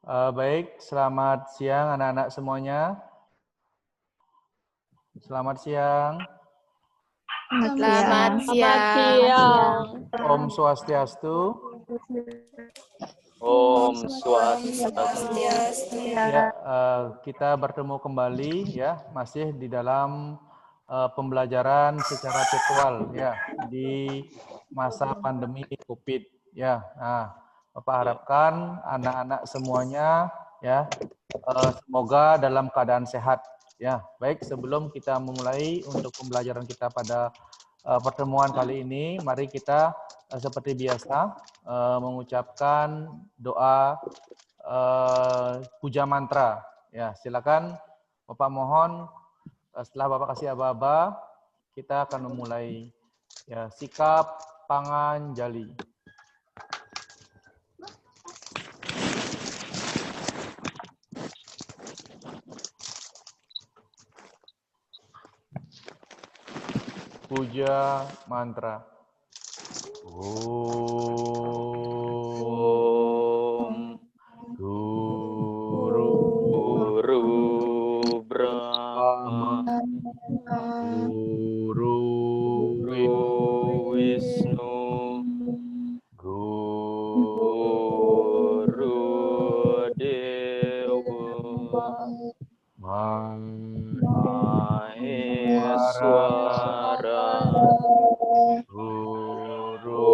Baik, selamat siang anak-anak semuanya. Selamat siang. Selamat siang. Om Swastiastu. Om Swastiastu. Ya, kita bertemu kembali ya, masih di dalam pembelajaran secara virtual ya di masa pandemi COVID ya. Nah, Bapak harapkan anak-anak semuanya ya semoga dalam keadaan sehat ya. Baik, sebelum kita memulai untuk pembelajaran kita pada pertemuan kali ini, mari kita seperti biasa mengucapkan doa puja mantra. Ya, silakan Bapak mohon setelah Bapak kasih aba-aba, kita akan memulai ya sikap pangan jali. Puja mantra. Om Guru Brahma Guru Wisnu Guru Dewa Maheswara Guru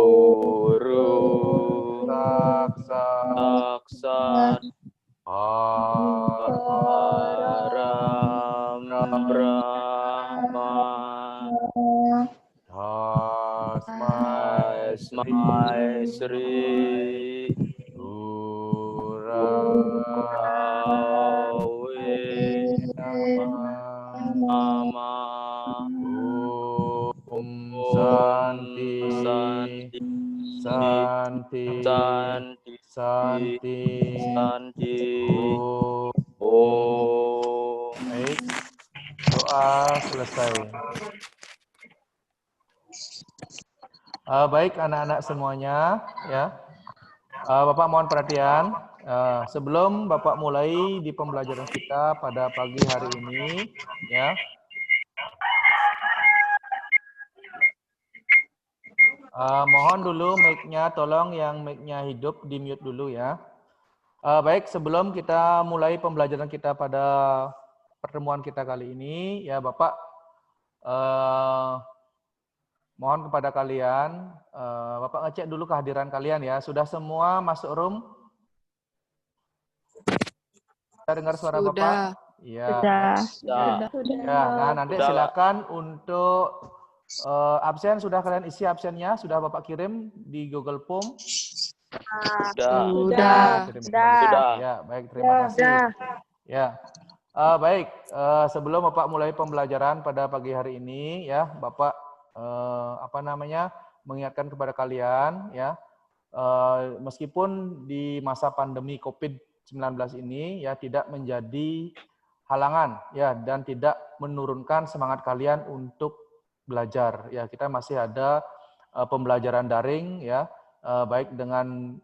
Saksat Param Brahma Tasmai Sri Gurave Nama Om Santi Santi Santi Santi Om. Baik, doa selesai. Baik anak-anak semuanya ya. Bapak mohon perhatian. Sebelum Bapak mulai di pembelajaran kita pada pagi hari ini ya. Mohon dulu mic-nya, tolong yang mic-nya hidup di mute dulu ya. Baik, sebelum kita mulai pembelajaran kita pada pertemuan kita kali ini, ya Bapak mohon kepada kalian, Bapak ngecek dulu kehadiran kalian ya. Sudah semua masuk room? Kita dengar suara Bapak? Iya. Sudah. Ya, nah nanti silakan untuk absen, sudah kalian isi absennya, sudah Bapak kirim di Google Form? Sudah. Ya, baik, terima kasih. Ya, baik. Sebelum Bapak mulai pembelajaran pada pagi hari ini, ya, Bapak mengingatkan kepada kalian, ya, meskipun di masa pandemi COVID-19 ini, ya, tidak menjadi halangan, ya, dan tidak menurunkan semangat kalian untuk belajar. Ya, kita masih ada pembelajaran daring, ya. Baik dengan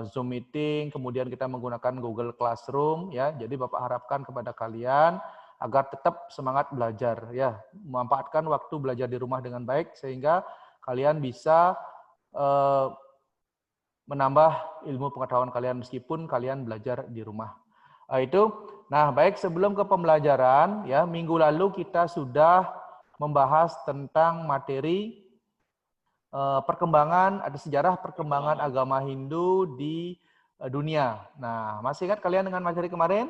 Zoom meeting, kemudian kita menggunakan Google Classroom, ya. Jadi Bapak harapkan kepada kalian agar tetap semangat belajar, ya. Memanfaatkan waktu belajar di rumah dengan baik sehingga kalian bisa menambah ilmu pengetahuan kalian meskipun kalian belajar di rumah. Nah, baik, sebelum ke pembelajaran, ya, minggu lalu kita sudah membahas tentang materi perkembangan, ada sejarah perkembangan agama Hindu di dunia. Nah, masih ingat kalian dengan materi kemarin?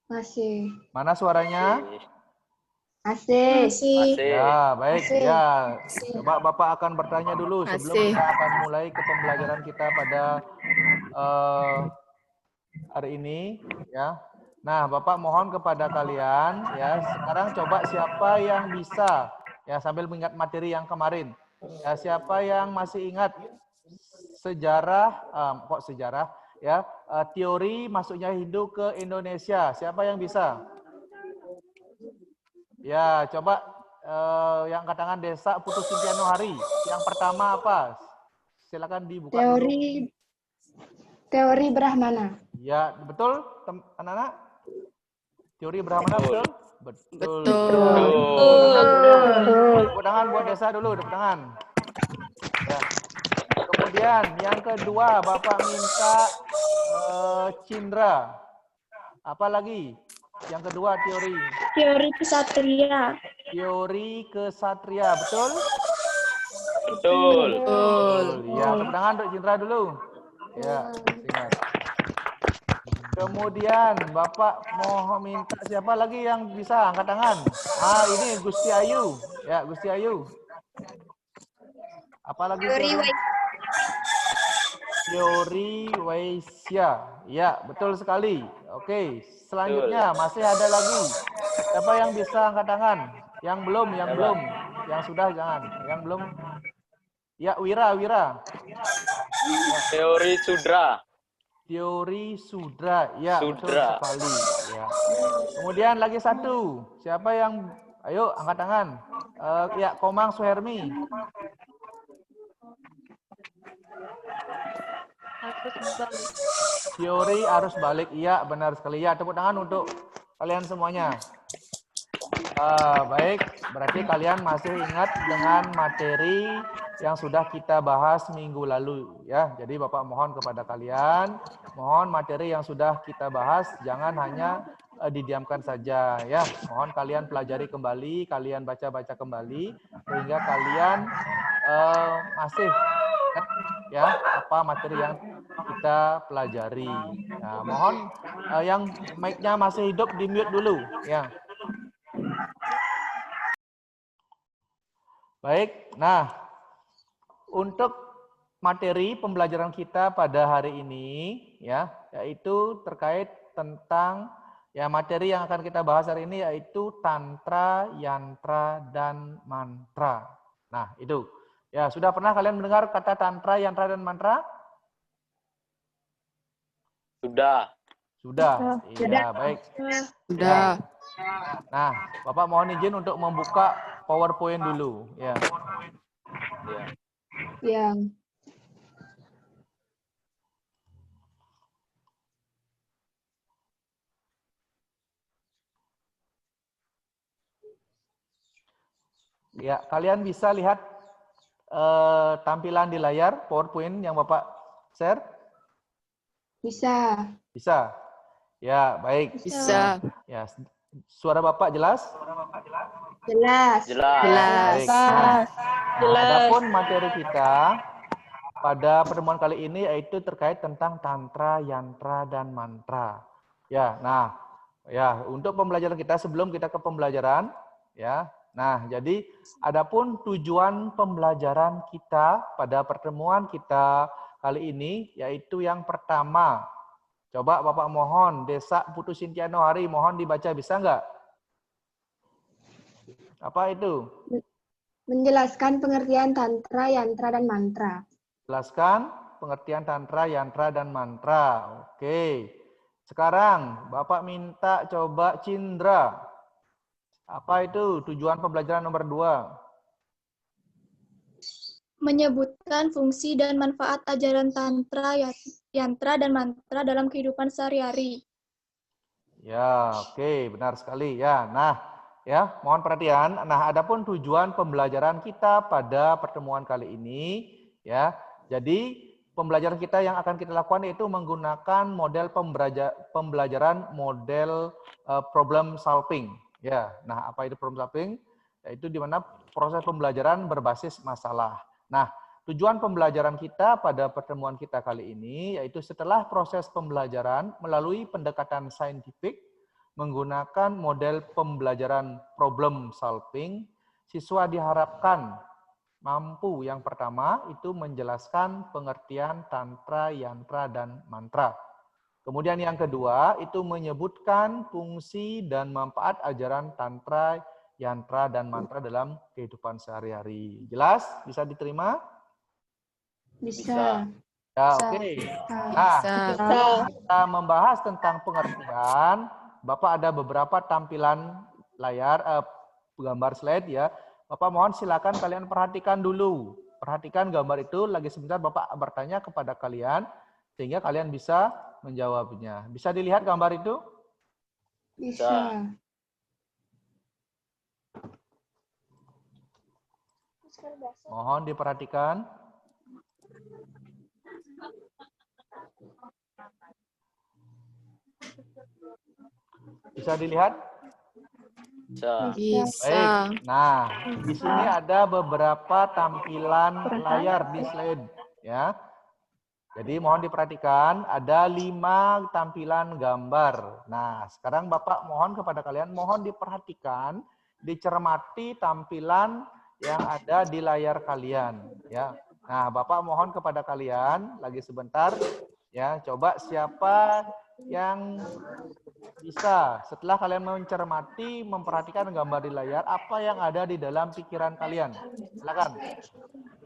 Masih. Mana suaranya? Masih. Ya, baik. Ya, coba Bapak akan bertanya dulu sebelum kita akan mulai ke pembelajaran kita pada hari ini, ya. Nah, Bapak mohon kepada kalian, ya, sekarang coba siapa yang bisa, ya, sambil mengingat materi yang kemarin, ya, siapa yang masih ingat sejarah, ya, teori masuknya Hindu ke Indonesia, siapa yang bisa? Ya, coba yang angkat tangan Desa Putu Sintiano Hari, yang pertama apa? Silakan dibuka Teori dulu. Teori Brahmana. Ya, betul anak-anak? Teori Brahmana betul? Betul. Betul. Tepuk tangan buat Desa dulu, tepuk tangan. Ya. Kemudian yang kedua, Bapak minta Cindra. Apa lagi? Yang kedua teori. Teori kesatria. Teori kesatria, betul? Betul. Betul. Ya, tepuk tangan untuk Cindra dulu. Ya, ingat. Kemudian Bapak mau minta siapa lagi yang bisa angkat tangan? Ah, ini Gusti Ayu. Ya, Gusti Ayu. Apa lagi teori Waisya. Ya, betul sekali. Oke, selanjutnya masih ada lagi. Siapa yang bisa angkat tangan? Yang belum, Yang sudah jangan. Yang belum. Ya, Wira. Teori Sudra. Teori Sudra. Ya, betul Sudra. sekali. Ya. Kemudian lagi satu. Siapa yang ayo angkat tangan? Ya, Komang Suhermi. Teori arus balik. Iya, benar sekali. Ya, tepuk tangan untuk kalian semuanya. Baik, berarti kalian masih ingat dengan materi yang sudah kita bahas minggu lalu ya. Jadi Bapak mohon kepada kalian, mohon materi yang sudah kita bahas jangan hanya didiamkan saja ya. Mohon kalian pelajari kembali, kalian baca-baca kembali sehingga kalian masih ingat ya apa materi yang kita pelajari. Nah, mohon yang mic-nya masih hidup di mute dulu ya. Baik, nah untuk materi pembelajaran kita pada hari ini ya, yaitu terkait tentang ya materi yang akan kita bahas hari ini yaitu tantra, yantra dan mantra. Nah, itu. Ya, sudah pernah kalian mendengar kata tantra, yantra dan mantra? Sudah. Sudah. Iya, baik. Sudah. Ya. Nah, Bapak mohon izin untuk membuka PowerPoint dulu ya. Ya. Ya. Ya, kalian bisa lihat tampilan di layar PowerPoint yang Bapak share? Bisa. Bisa. Ya, baik. Bisa. Ya, suara Bapak jelas? Jelas. Jelas. Baik. Nah, adapun materi kita pada pertemuan kali ini yaitu terkait tentang tantra, yantra dan mantra. Ya, nah, ya untuk pembelajaran kita sebelum kita ke pembelajaran, ya. Nah, jadi adapun tujuan pembelajaran kita pada pertemuan kita kali ini yaitu yang pertama. Coba Bapak mohon, Desa Putu Sintiano Hari, mohon dibaca bisa enggak? Apa itu? Menjelaskan pengertian tantra, yantra, dan mantra. Jelaskan pengertian tantra, yantra, dan mantra. Oke. Sekarang Bapak minta coba Cindra. Apa itu tujuan pembelajaran nomor 2? Menyebutkan fungsi dan manfaat ajaran tantra, yantra, dan mantra dalam kehidupan sehari-hari. Ya, oke, benar sekali ya. Nah, ya, mohon perhatian. Nah, adapun tujuan pembelajaran kita pada pertemuan kali ini, ya. Jadi, pembelajaran kita yang akan kita lakukan yaitu menggunakan model pembelajaran model problem solving. Ya, nah apa itu problem solving? Yaitu di mana proses pembelajaran berbasis masalah. Nah, tujuan pembelajaran kita pada pertemuan kita kali ini yaitu setelah proses pembelajaran melalui pendekatan saintifik menggunakan model pembelajaran problem solving, siswa diharapkan mampu yang pertama itu menjelaskan pengertian tantra, yantra, dan mantra. Kemudian yang kedua itu menyebutkan fungsi dan manfaat ajaran tantra, yantra, dan mantra dalam kehidupan sehari-hari. Jelas? Bisa diterima? Bisa. Ya, oke. Nah, sebelum kita membahas tentang pengertian, Bapak ada beberapa tampilan layar, gambar slide ya. Bapak mohon silakan kalian perhatikan dulu. Perhatikan gambar itu, lagi sebentar Bapak bertanya kepada kalian, sehingga kalian bisa menjawabnya. Bisa dilihat gambar itu? Bisa. Mohon diperhatikan. Bisa dilihat? Bisa. Bisa. Baik. Nah, di sini ada beberapa tampilan layar di slide, ya. Jadi mohon diperhatikan, ada 5 tampilan gambar. Nah, sekarang Bapak mohon kepada kalian, mohon diperhatikan, dicermati tampilan yang ada di layar kalian, ya. Nah, Bapak mohon kepada kalian, lagi sebentar, ya, coba siapa yang bisa setelah kalian mencermati, memperhatikan gambar di layar, apa yang ada di dalam pikiran kalian? Silakan.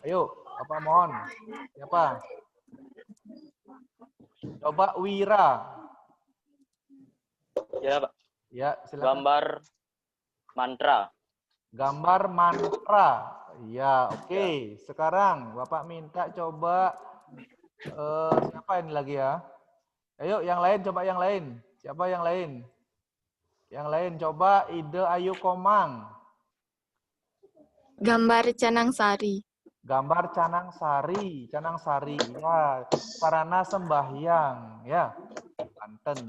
Ayo, Bapak mohon. Siapa? Coba Wira. Ya, Pak. Ya, silakan. Gambar mantra. Gambar mantra. Ya, oke. Sekarang Bapak minta coba siapa ini lagi ya? Ayo, yang lain coba yang lain. Siapa yang lain? Yang lain coba Ide Ayu Komang. Gambar Canang Sari. Gambar Canang Sari. Canang Sari. Ya, sarana sembahyang. Ya, Banten.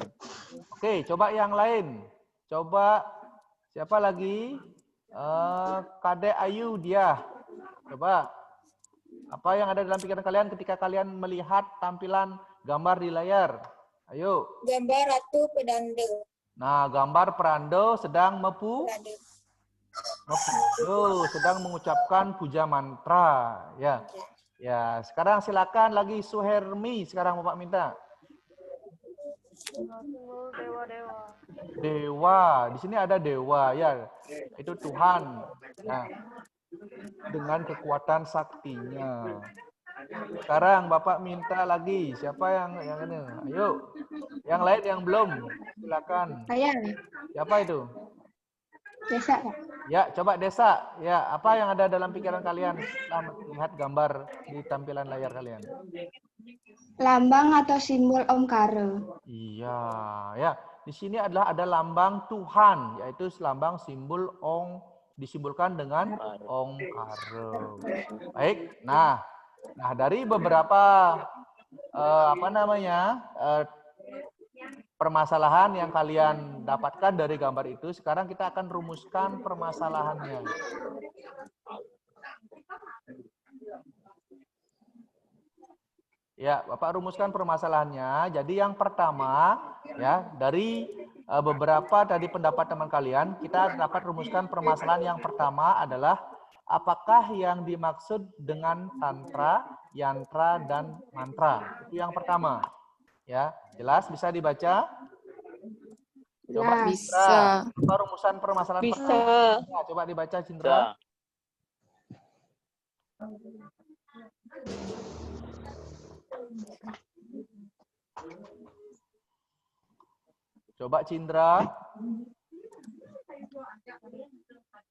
Oke, coba yang lain. Coba siapa lagi? Kade Ayu dia. Coba. Apa yang ada dalam pikiran kalian ketika kalian melihat tampilan gambar di layar? Ayo. Gambar Ratu Pedanda. Nah, gambar Perando sedang sedang mengucapkan puja mantra. Ya. Ya, sekarang silakan lagi Suhermi. Sekarang Bapak minta. Dewa. Di sini ada dewa, ya. Itu Tuhan. Nah, dengan kekuatan saktinya. Sekarang Bapak minta lagi. Siapa yang ini? Ayo. Yang lain yang belum. Silakan. Saya. Siapa itu? Desa, Pak. Ya, coba Desa. Ya, apa yang ada dalam pikiran kalian setelah melihat gambar di tampilan layar kalian? Lambang atau simbol Om Karo. Iya, ya. Di sini adalah ada lambang Tuhan, yaitu lambang simbol disimbolkan dengan Om Karo. Baik. Nah, dari beberapa permasalahan yang kalian dapatkan dari gambar itu, sekarang kita akan rumuskan permasalahannya. Ya, Bapak rumuskan permasalahannya. Jadi yang pertama, ya, dari beberapa tadi pendapat teman kalian, kita dapat rumuskan permasalahan yang pertama adalah apakah yang dimaksud dengan tantra, yantra, dan mantra. Itu yang pertama. Ya, jelas bisa dibaca? Coba Bisa. Coba rumusan permasalahan Bisa. pertama. Ya, coba dibaca Cindra. Coba Cindra.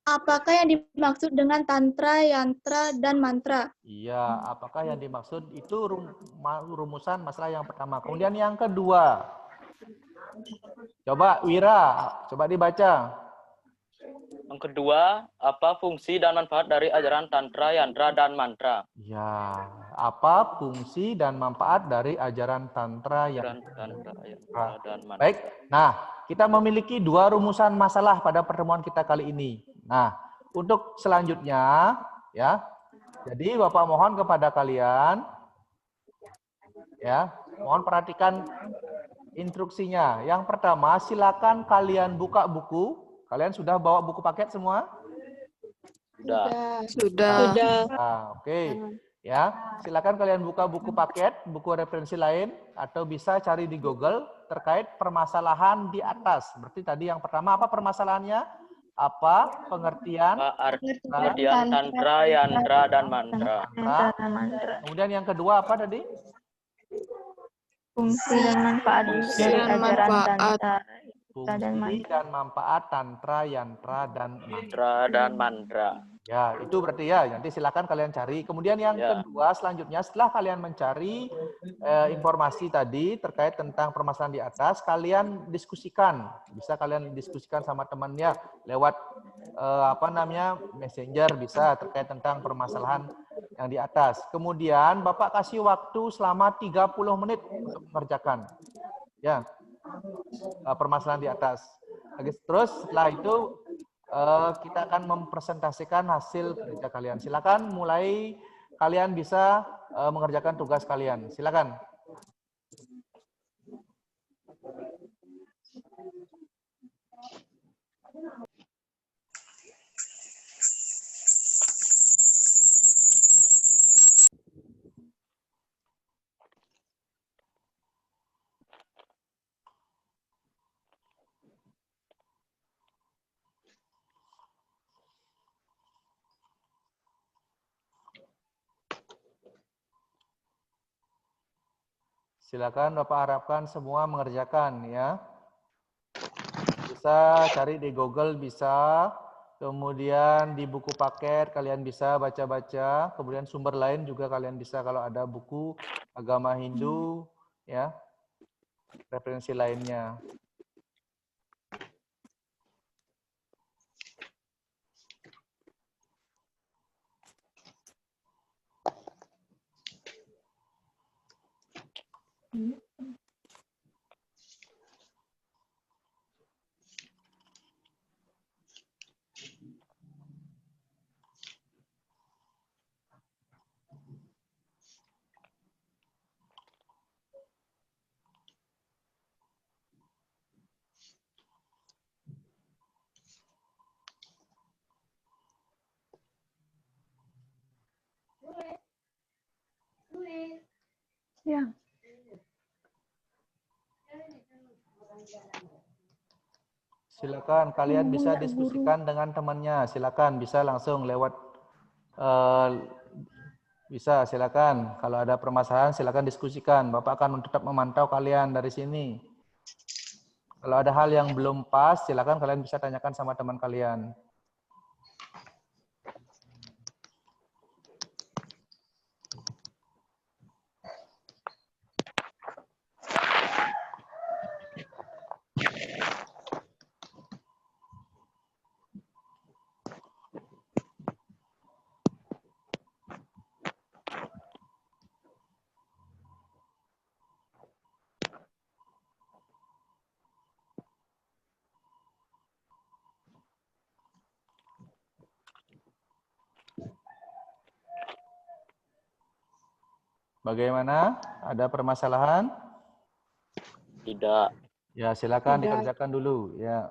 Apakah yang dimaksud dengan tantra, yantra, dan mantra? Iya, apakah yang dimaksud itu rumusan masalah yang pertama. Kemudian yang kedua. Coba Wira, coba dibaca. Yang kedua, apa fungsi dan manfaat dari ajaran tantra, yantra, dan mantra? Ya, apa fungsi dan manfaat dari ajaran tantra yang Dan mantra. baik. Nah, kita memiliki dua rumusan masalah pada pertemuan kita kali ini. Nah, untuk selanjutnya, ya. Jadi Bapak mohon kepada kalian, ya, mohon perhatikan instruksinya. Yang pertama, silakan kalian buka buku. Kalian sudah bawa buku paket semua? Sudah. Nah, oke. Ya, silakan kalian buka buku paket, buku referensi lain, atau bisa cari di Google terkait permasalahan di atas. Berarti tadi yang pertama apa permasalahannya? Apa pengertian? Artian tantra, yantra, dan mantra. Kemudian yang kedua apa tadi? Fungsi dan manfaat dari ajaran tantra. Fungsi dan manfaat tantra, yantra, dan mantra. Mantra dan mantra. Ya, itu berarti ya. Nanti silakan kalian cari. Kemudian yang Ya. kedua, selanjutnya setelah kalian mencari informasi tadi terkait tentang permasalahan di atas, kalian diskusikan. Bisa kalian diskusikan sama temannya lewat messenger, bisa terkait tentang permasalahan yang di atas. Kemudian Bapak kasih waktu selama 30 menit untuk mengerjakan. Ya, permasalahan di atas. Terus setelah itu kita akan mempresentasikan hasil kerja kalian. Silakan mulai, kalian bisa mengerjakan tugas kalian. Silakan. Silakan Bapak harapkan semua mengerjakan ya. Bisa cari di Google, bisa. Kemudian di buku paket kalian bisa baca-baca. Kemudian sumber lain juga kalian bisa kalau ada buku agama Hindu ya. Referensi lainnya. Ya. Silakan kalian bisa diskusikan dengan temannya. Silakan bisa langsung lewat bisa silakan. Kalau ada permasalahan silakan diskusikan. Bapak akan tetap memantau kalian dari sini. Kalau ada hal yang belum pas, silakan kalian bisa tanyakan sama teman kalian. Bagaimana? Ada permasalahan? Tidak. Ya, silakan Tidak. dikerjakan dulu. Ya.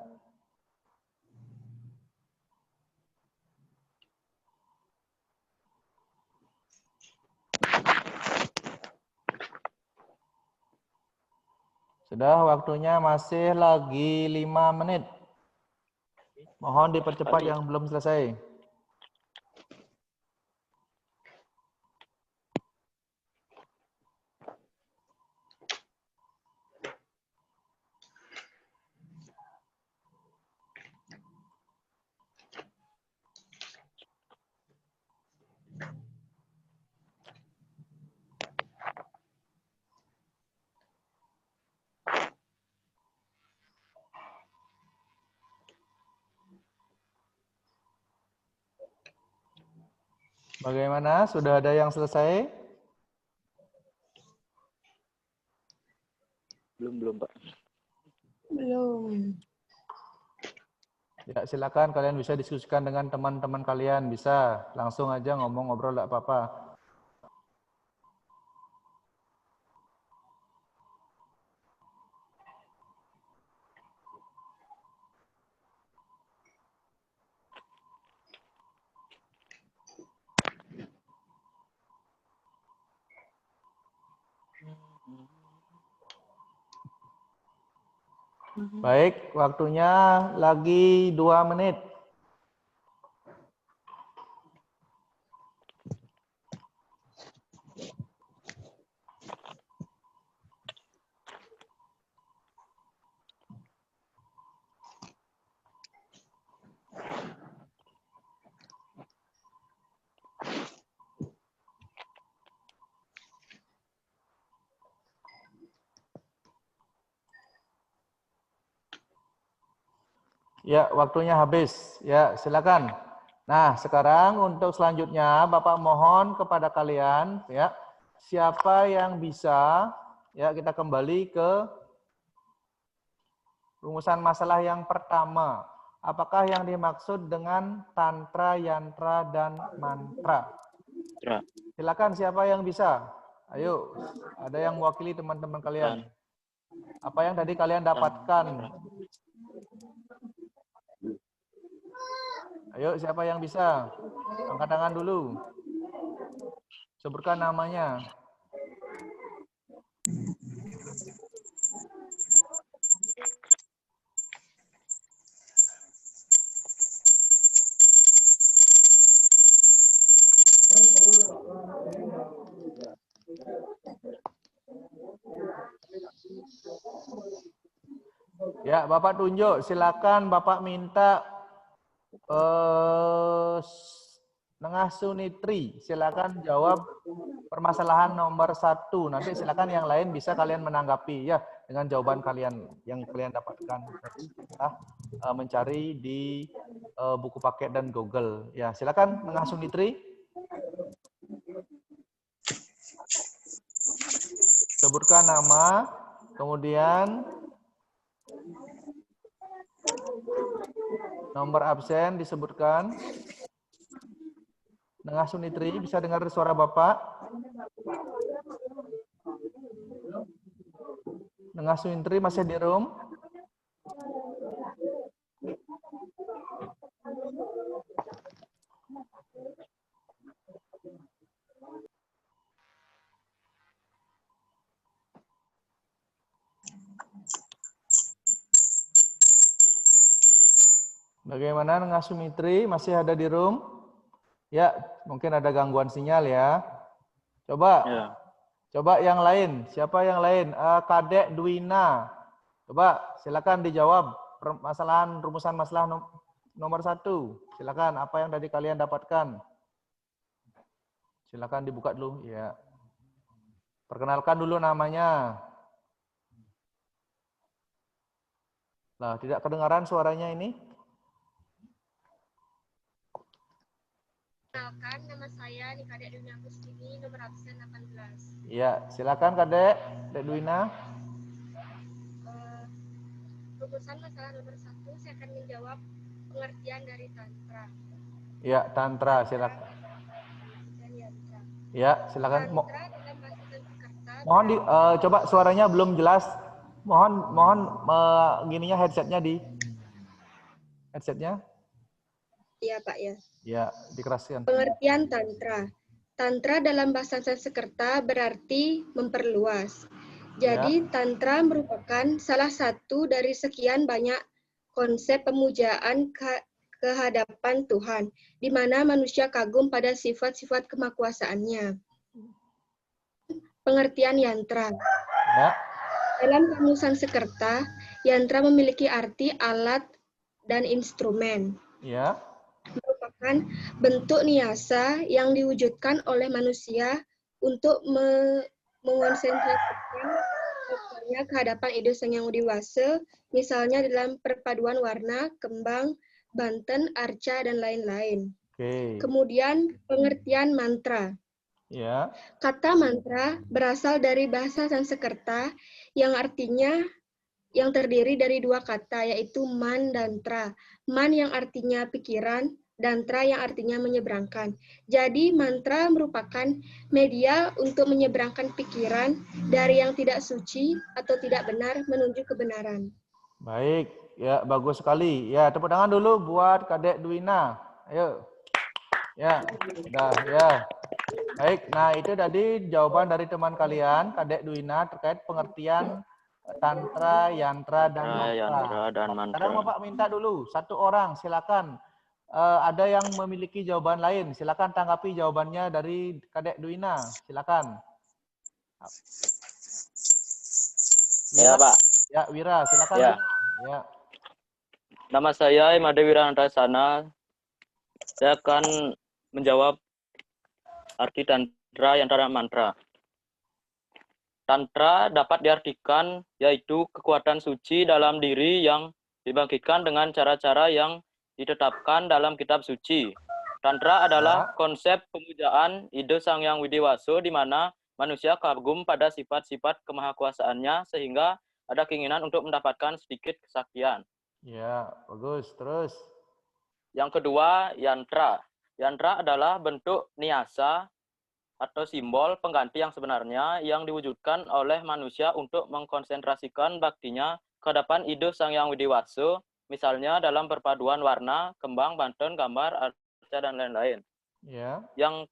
Sudah, waktunya masih lagi 5 menit. Mohon dipercepat yang belum selesai. Bagaimana? Sudah ada yang selesai? Belum, Pak. Belum. Ya, silakan kalian bisa diskusikan dengan teman-teman kalian. Bisa langsung aja ngomong, ngobrol, enggak apa-apa. Baik, waktunya lagi 2 menit. Ya, waktunya habis. Ya, silakan. Nah, sekarang untuk selanjutnya Bapak mohon kepada kalian ya, siapa yang bisa ya kita kembali ke rumusan masalah yang pertama. Apakah yang dimaksud dengan tantra, yantra, dan mantra? Silakan siapa yang bisa? Ayo, ada yang mewakili teman-teman kalian. Apa yang tadi kalian dapatkan? Ayo, siapa yang bisa? Angkat tangan dulu. Sebutkan namanya. Ya, Bapak tunjuk. Silakan Bapak minta Nengah Sunitri. Silakan jawab permasalahan nomor 1. Nanti silakan yang lain bisa kalian menanggapi ya dengan jawaban kalian yang kalian dapatkan tadi setelah mencari di buku paket dan Google. Ya, silakan Nengah Sunitri. Sebutkan nama, kemudian nomor absen disebutkan. Nengah Sunitri, bisa dengar suara Bapak? Nengah Sunitri masih di room? Bagaimana Nengah Sunitri, masih ada di room? Ya, mungkin ada gangguan sinyal ya. Coba, coba yang lain. Siapa yang lain? Kadek Dwina. Coba, silakan dijawab permasalahan rumusan masalah nomor 1. Silakan, apa yang tadi kalian dapatkan? Silakan dibuka dulu. Ya. Perkenalkan dulu namanya. Nah, tidak kedengaran suaranya ini? Kenalkan, nama saya Kadek Dwina Kustini, nomor absen 18. Ya, silakan Kadek Dwina. Rumusan masalah nomor 1, saya akan menjawab pengertian dari tantra. Ya, tantra, silakan. Dan yantra. Ya, silakan. Tantra dalam bahasa Sanskerta. Mohon coba suaranya belum jelas. Mohon gininya headsetnya di headsetnya. Iya, Pak ya. Ya, dikeraskan. Pengertian tantra. Tantra dalam bahasa Sanskerta berarti memperluas. Jadi, tantra merupakan salah satu dari sekian banyak konsep pemujaan kehadapan Tuhan, di mana manusia kagum pada sifat-sifat kemakuasaannya. Pengertian yantra. Ya. Dalam kamus Sanskerta, yantra memiliki arti alat dan instrumen. Ya. Merupakan bentuk niasa yang diwujudkan oleh manusia untuk mengonsentrasikan fokusnya ke hadapan ide Sang Yang Widi Wasa, misalnya dalam perpaduan warna, kembang, banten, arca, dan lain-lain. Kemudian pengertian mantra. Ya. Kata mantra berasal dari bahasa Sanskerta yang artinya yang terdiri dari dua kata, yaitu man dan tra. Man yang artinya pikiran, dan tra yang artinya menyeberangkan. Jadi mantra merupakan media untuk menyeberangkan pikiran dari yang tidak suci atau tidak benar menuju kebenaran. Baik, ya bagus sekali. Ya, tepuk tangan dulu buat Kadek Dwina. Ayo. Ya, sudah ya. Baik, nah itu tadi jawaban dari teman kalian, Kadek Dwina, terkait pengertian tantra, yantra, dan mantra. Sekarang Bapak minta dulu, satu orang, silakan. Ada yang memiliki jawaban lain, silakan tanggapi jawabannya dari Kadek Dwina, silakan. Wira, Ya, Pak. Ya, Wira, silakan. Ya. Ya. Nama saya Imade Wirantasana. Saya akan menjawab arti tantra, yantra, dan mantra. Tantra dapat diartikan yaitu kekuatan suci dalam diri yang dibangkitkan dengan cara-cara yang ditetapkan dalam kitab suci. Tantra adalah konsep pemujaan ide Sang Hyang Widiwasa di mana manusia kagum pada sifat-sifat kemahakuasaannya sehingga ada keinginan untuk mendapatkan sedikit kesaktian. Ya, bagus. Terus. Yang kedua, yantra. Yantra adalah bentuk niasa atau simbol pengganti yang sebenarnya yang diwujudkan oleh manusia untuk mengkonsentrasikan baktinya ke hadapan ide Sang Hyang Widiwasa, misalnya dalam perpaduan warna, kembang, banten, gambar, arca, dan lain-lain. Ya. Yang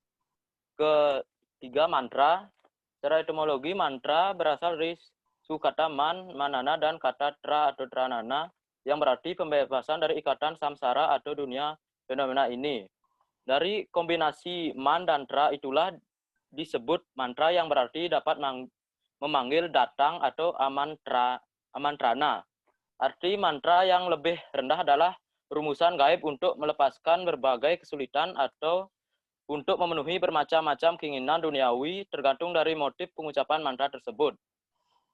ketiga, mantra. Secara etimologi, mantra berasal dari sukata man, manana, dan kata tra atau tranana, yang berarti pembebasan dari ikatan samsara atau dunia fenomena ini. Dari kombinasi man dan tra itulah disebut mantra yang berarti dapat memanggil datang atau amantrana. Arti mantra yang lebih rendah adalah rumusan gaib untuk melepaskan berbagai kesulitan atau untuk memenuhi bermacam-macam keinginan duniawi tergantung dari motif pengucapan mantra tersebut.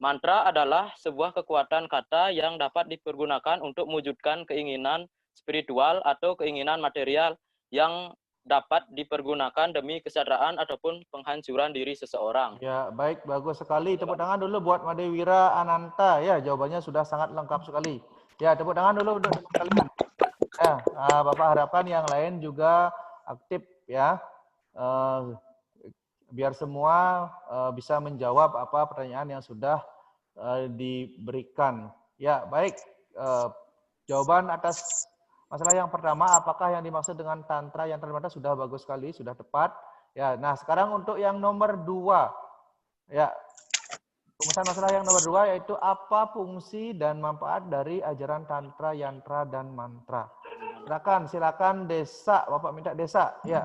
Mantra adalah sebuah kekuatan kata yang dapat dipergunakan untuk mewujudkan keinginan spiritual atau keinginan material yang dapat dipergunakan demi kesejahteraan ataupun penghancuran diri seseorang. Ya, baik, bagus sekali. Tepuk tangan dulu buat Madewira Ananta. Ya, jawabannya sudah sangat lengkap sekali. Ya, tepuk tangan dulu untuk kalian. Ya, Bapak harapkan yang lain juga aktif ya. Biar semua bisa menjawab apa pertanyaan yang sudah diberikan. Ya, baik. Jawaban atas masalah yang pertama, apakah yang dimaksud dengan tantra yang ternyata sudah bagus sekali, sudah tepat. Ya, nah sekarang untuk yang nomor 2. Ya, rumusan masalah yang nomor 2 yaitu apa fungsi dan manfaat dari ajaran tantra, yantra, dan mantra. Silakan Desa, Bapak minta Desa. Ya.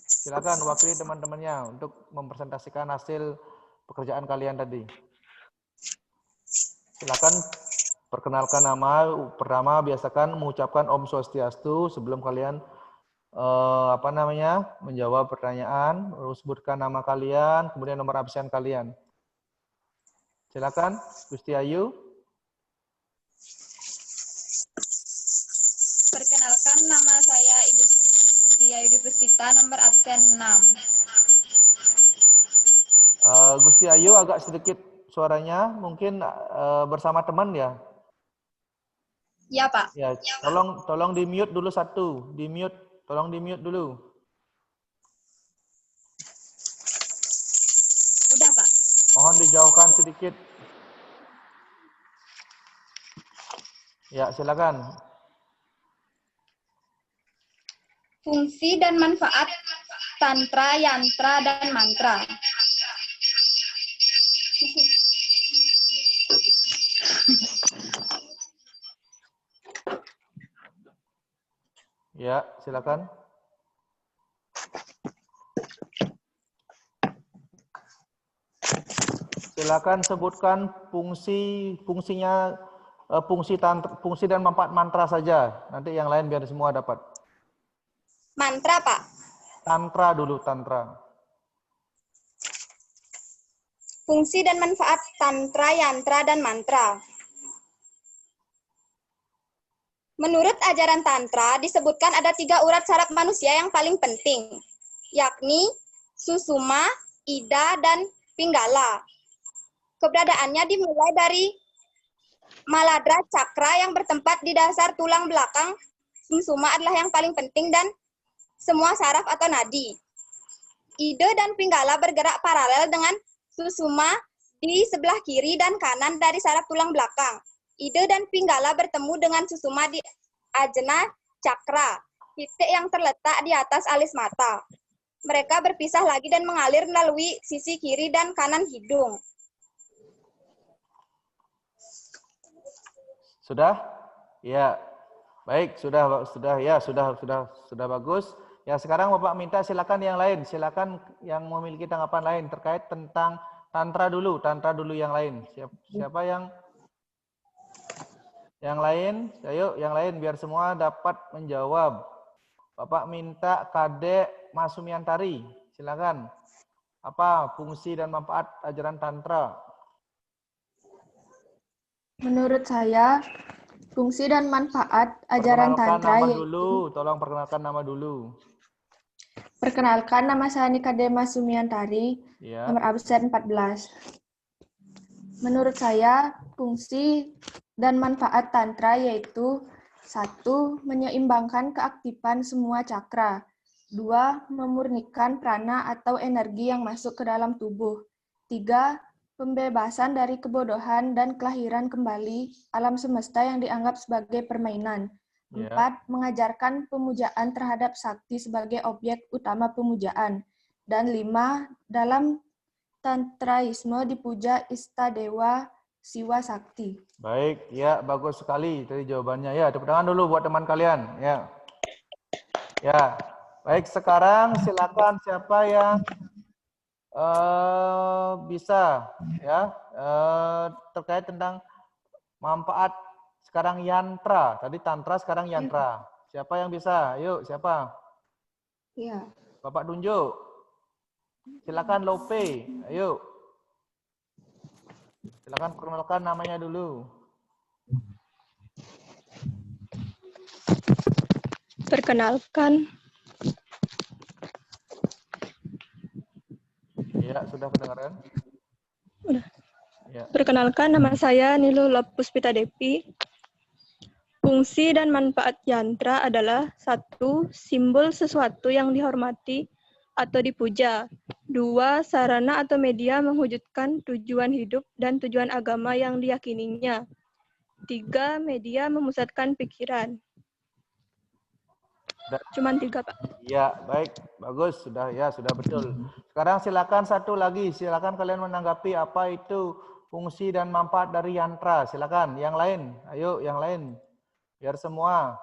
Silakan wakili teman-temannya untuk mempresentasikan hasil pekerjaan kalian tadi. Silakan. Perkenalkan nama, pertama biasakan mengucapkan Om Swastiastu sebelum kalian menjawab pertanyaan, sebutkan nama kalian, kemudian nomor absen kalian. Silakan, Gusti Ayu. Perkenalkan, nama saya Ibu Ayu Puspita, nomor absen 6. Gusti Ayu agak sedikit suaranya, mungkin bersama teman ya. Ya, Pak. Ya, tolong di-mute dulu satu. Tolong di-mute dulu. Udah, Pak. Mohon dijauhkan sedikit. Ya, silakan. Fungsi dan manfaat tantra, yantra, dan mantra. Ya, silakan. Silakan sebutkan fungsi dan manfaat mantra saja. Nanti yang lain biar semua dapat. Mantra, Pak. Tantra dulu, tantra. Fungsi dan manfaat tantra, yantra, dan mantra. Menurut ajaran Tantra, disebutkan ada 3 urat saraf manusia yang paling penting, yakni Susuma, Ida, dan Pinggala. Keberadaannya dimulai dari Maladra Cakra yang bertempat di dasar tulang belakang. Susuma adalah yang paling penting dan semua saraf atau nadi. Ida dan Pinggala bergerak paralel dengan Susuma di sebelah kiri dan kanan dari saraf tulang belakang. Ida dan Pinggala bertemu dengan Susuma di Ajna Cakra, titik yang terletak di atas alis mata. Mereka berpisah lagi dan mengalir melalui sisi kiri dan kanan hidung. Sudah? Ya. Baik, sudah bagus. Ya, sekarang Bapak minta silakan yang lain, silakan yang memiliki tanggapan lain terkait tentang tantra dulu yang lain. Siapa yang lain? Ayo, yang lain biar semua dapat menjawab. Bapak minta Kadek Masumiantari, silakan. Apa fungsi dan manfaat ajaran tantra? Menurut saya, fungsi dan manfaat ajaran Perkenalkan Tantra nama yaitu dulu, tolong perkenalkan nama dulu. perkenalkan nama saya Nikadema Sumiantari, Ya. nomor absen 14. Menurut saya, fungsi dan manfaat Tantra yaitu 1. Menyeimbangkan keaktifan semua cakra. 2. Memurnikan prana atau energi yang masuk ke dalam tubuh. 3. Pembebasan dari kebodohan dan kelahiran kembali alam semesta yang dianggap sebagai permainan. 4. Mengajarkan pemujaan terhadap sakti sebagai objek utama pemujaan. Dan 5. Dalam Tantraisme dipuja Istadewa Siwa Sakti. Baik, ya bagus sekali tadi jawabannya. Ya, tepuk tangan dulu buat teman kalian. Ya. Ya. Baik, sekarang silakan siapa yang bisa ya terkait tentang manfaat sekarang yantra. Tadi tantra, sekarang yantra. Siapa yang bisa? Yuk, siapa? Ya. Bapak tunjuk. Silakan Lope. Ayo. Silakan perkenalkan namanya dulu. Perkenalkan, Ya, sudah kedengaran? Udah. Ya. Perkenalkan, nama saya Nilul Puspita Depi. Fungsi dan manfaat yantra adalah 1. Simbol sesuatu yang dihormati atau dipuja. 2. Sarana atau media mewujudkan tujuan hidup dan tujuan agama yang diyakininya. 3. Media memusatkan pikiran. Cuman 3, Pak. Ya, baik. Bagus. Sudah ya, sudah betul. Sekarang silakan satu lagi. Silakan kalian menanggapi apa itu fungsi dan manfaat dari yantra. Silakan. Yang lain. Ayo, yang lain. Biar semua.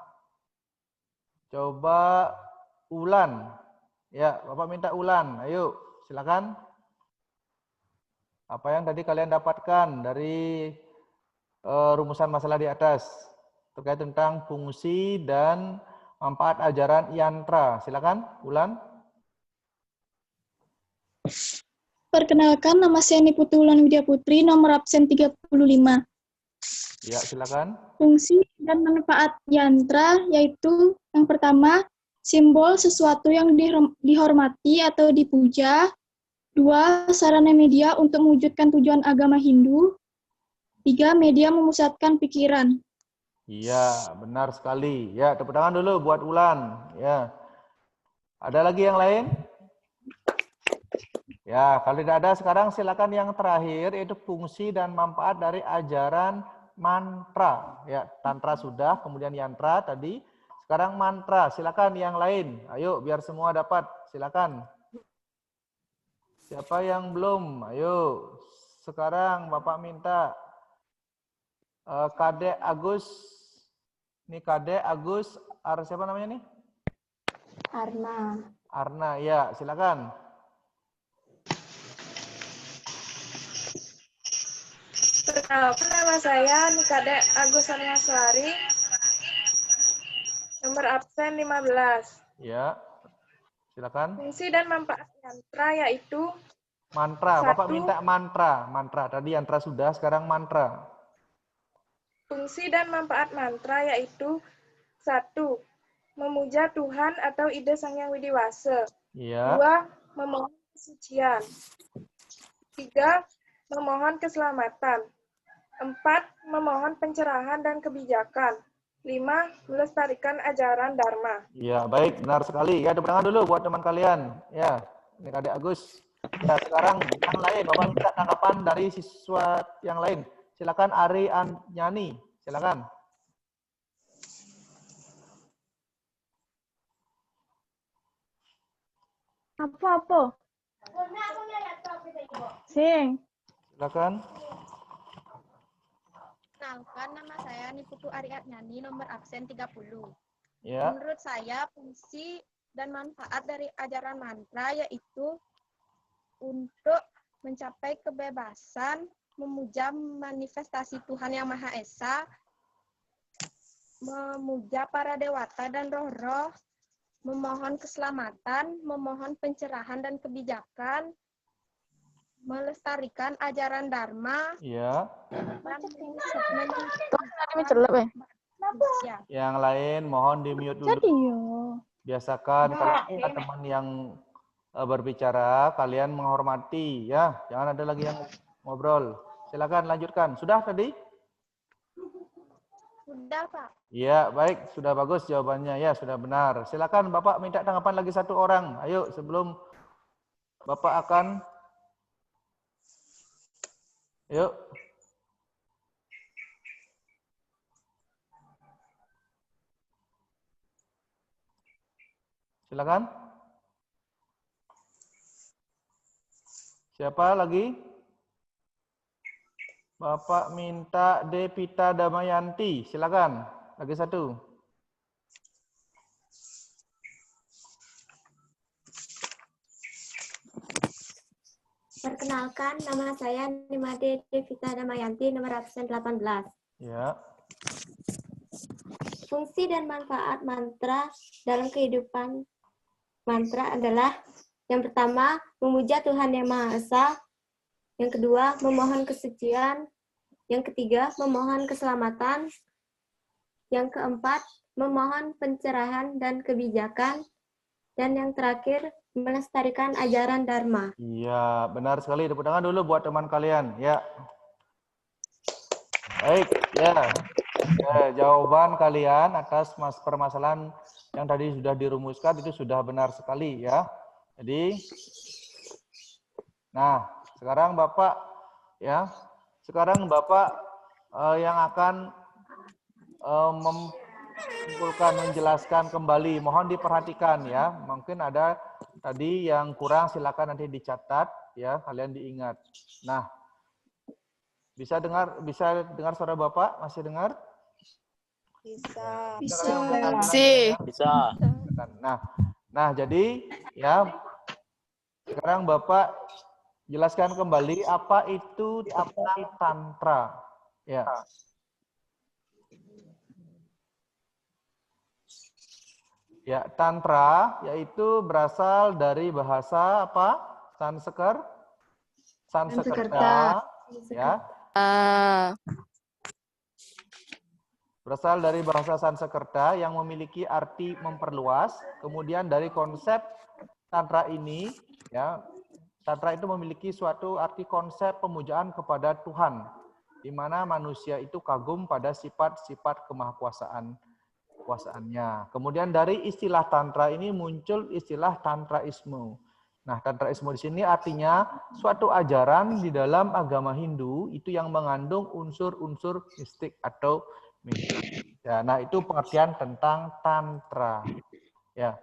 Coba Ulan. Ya, Bapak minta Ulan. Ayo, silakan. Apa yang tadi kalian dapatkan dari rumusan masalah di atas terkait tentang fungsi dan manfaat ajaran yantra. Silakan, Ulan. Perkenalkan, nama saya Niputu Ulan Widya Putri, nomor absen 35. Ya, silakan. Fungsi dan manfaat yantra yaitu yang pertama, simbol sesuatu yang dihormati atau dipuja. 2. Sarana media untuk mewujudkan tujuan agama Hindu. 3. Media memusatkan pikiran. Iya, benar sekali. Ya, tepuk tangan dulu buat Ulan. Ya. Ada lagi yang lain? Ya, kalau tidak ada sekarang silakan yang terakhir yaitu fungsi dan manfaat dari ajaran mantra. Ya, tantra sudah, kemudian yantra tadi. Sekarang mantra. Silakan yang lain. Ayo biar semua dapat. Silakan. Siapa yang belum? Ayo. Sekarang Bapak minta Kadek Agus. Ini Kadek Agus. Siapa namanya nih? Arna. Arna, ya. Silakan. Perkenalkan, nama saya Nikadek Agus Arnaswari, nomor absen 15. Ya, silakan. Fungsi dan manfaat yantra yaitu mantra. 1. Bapak minta mantra. Mantra. Tadi yantra sudah, sekarang mantra. Fungsi dan manfaat mantra yaitu 1. Memuja Tuhan atau ide Sang Hyang Widiwasa. Ya. 2. Memohon kesucian. 3. Memohon keselamatan. 4. Memohon pencerahan dan kebijakan. 5. Melestarikan ajaran Dharma. Ya, baik. Benar sekali. Ya, tepuk tangan dulu buat teman kalian. Ya, ini Kadek Agus. Ya, sekarang yang lain. Bapak minta tanggapan dari siswa yang lain. Silakan Ari Anyani. Silakan. Apa? Sing. Silakan. Perkenalkan, nama saya Niputu Ariadnani, nomor absen 30. Ya. Menurut saya, fungsi dan manfaat dari ajaran mantra yaitu untuk mencapai kebebasan, memuja manifestasi Tuhan Yang Maha Esa, memuja para dewata dan roh-roh, memohon keselamatan, memohon pencerahan dan kebijakan, melestarikan ajaran Dharma Ya. dan ya. Yang lain mohon di-mute dulu. Jadi yo. Biasakan kalau ada teman yang berbicara, kalian menghormati ya. Jangan ada lagi yang ngobrol. Silakan lanjutkan. Sudah tadi? Sudah, Pak. Ya, baik. Sudah bagus jawabannya. Ya, sudah benar. Silakan Bapak minta tanggapan lagi satu orang. Ayo, sebelum Bapak akan... Yuk. Silakan. Siapa lagi? Bapak minta Devita Damayanti. Silakan. Lagi satu. Perkenalkan, nama saya Nimade Devita Damayanti, nomor absen 18. Ya. Fungsi dan manfaat mantra dalam kehidupan mantra adalah yang pertama, memuja Tuhan Yang Maha Esa. Yang kedua, memohon kesucian. Yang ketiga, memohon keselamatan. Yang keempat, memohon pencerahan dan kebijakan. Dan yang terakhir, melestarikan ajaran Dharma. Iya, benar sekali. Tepuk tangan dulu buat teman kalian. Ya. Baik, ya. Jawaban kalian atas permasalahan yang tadi sudah dirumuskan itu sudah benar sekali ya. Jadi, nah sekarang Bapak ya, yang akan menjelaskan kembali. Mohon diperhatikan ya. Mungkin ada tadi yang kurang, silakan nanti dicatat ya. Kalian diingat. Nah, bisa dengar suara Bapak? Masih dengar? Bisa. Bisa. Nah, jadi ya sekarang Bapak jelaskan kembali apa itu tentang tantra. Ya. Ya, tantra yaitu berasal dari bahasa apa? Sanskerta. Ya. Berasal dari bahasa Sanskerta yang memiliki arti memperluas. Kemudian dari konsep tantra ini, ya, tantra itu memiliki suatu arti konsep pemujaan kepada Tuhan, di mana manusia itu kagum pada sifat-sifat kemahakuasaannya. Kemudian dari istilah tantra ini muncul istilah tantraisme. Nah, tantraisme di sini artinya suatu ajaran di dalam agama Hindu itu yang mengandung unsur-unsur mistik atau mistik. Ya, nah itu pengertian tentang tantra. Ya.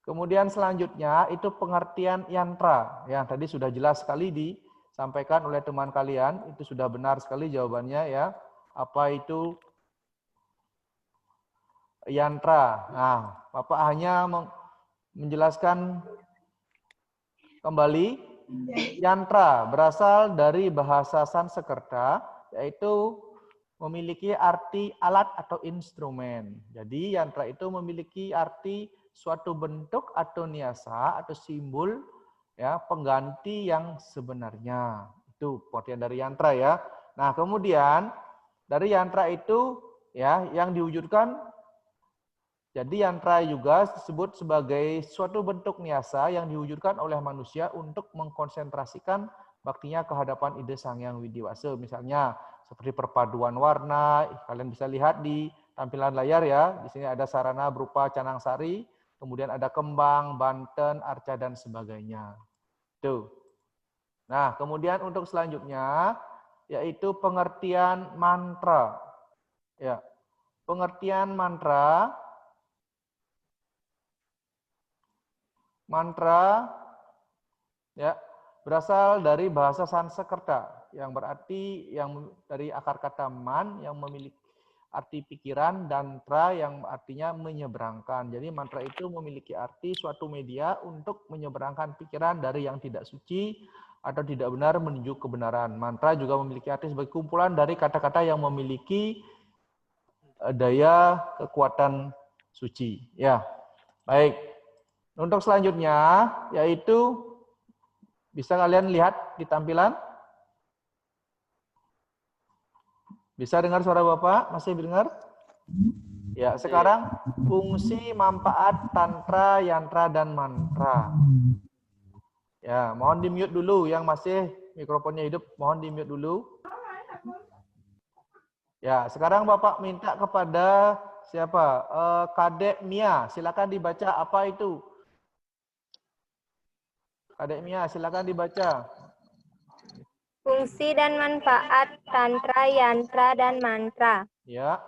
Kemudian selanjutnya itu pengertian yantra. Yang tadi sudah jelas sekali disampaikan oleh teman kalian, itu sudah benar sekali jawabannya ya. Apa itu yantra? Nah, Bapak hanya menjelaskan kembali. Yantra berasal dari bahasa Sanskerta, yaitu memiliki arti alat atau instrumen. Jadi yantra itu memiliki arti suatu bentuk atau niasa atau simbol ya pengganti yang sebenarnya. Itu pengertian dari yantra ya. Nah, kemudian dari yantra itu ya yang diwujudkan, jadi yantra juga disebut sebagai suatu bentuk niasa yang diwujudkan oleh manusia untuk mengkonsentrasikan baktinya ke hadapan ide Sang Hyang Widiwasa. Misalnya seperti perpaduan warna, kalian bisa lihat di tampilan layar ya. Di sini ada sarana berupa canang sari, kemudian ada kembang, banten, arca dan sebagainya. Tuh. Nah, kemudian untuk selanjutnya yaitu pengertian mantra. Ya. Pengertian mantra. Mantra ya berasal dari bahasa Sanskerta yang berarti yang dari akar kata man yang memiliki arti pikiran dan tra yang artinya menyeberangkan. Jadi mantra itu memiliki arti suatu media untuk menyeberangkan pikiran dari yang tidak suci atau tidak benar menuju kebenaran. Mantra juga memiliki arti sebagai kumpulan dari kata-kata yang memiliki daya kekuatan suci. Ya, baik. Untuk selanjutnya yaitu Bisa kalian lihat di tampilan? Bisa dengar suara Bapak? Masih dengar? Ya, sekarang fungsi, manfaat, tantra, yantra, dan mantra. Ya, mohon di-mute dulu yang masih mikrofonnya hidup, mohon di-mute dulu. Ya, sekarang Bapak minta kepada siapa? Kadek Mia, silakan dibaca apa itu? Kadek Mia, silakan dibaca. Fungsi dan manfaat tantra, yantra, dan mantra. Ya.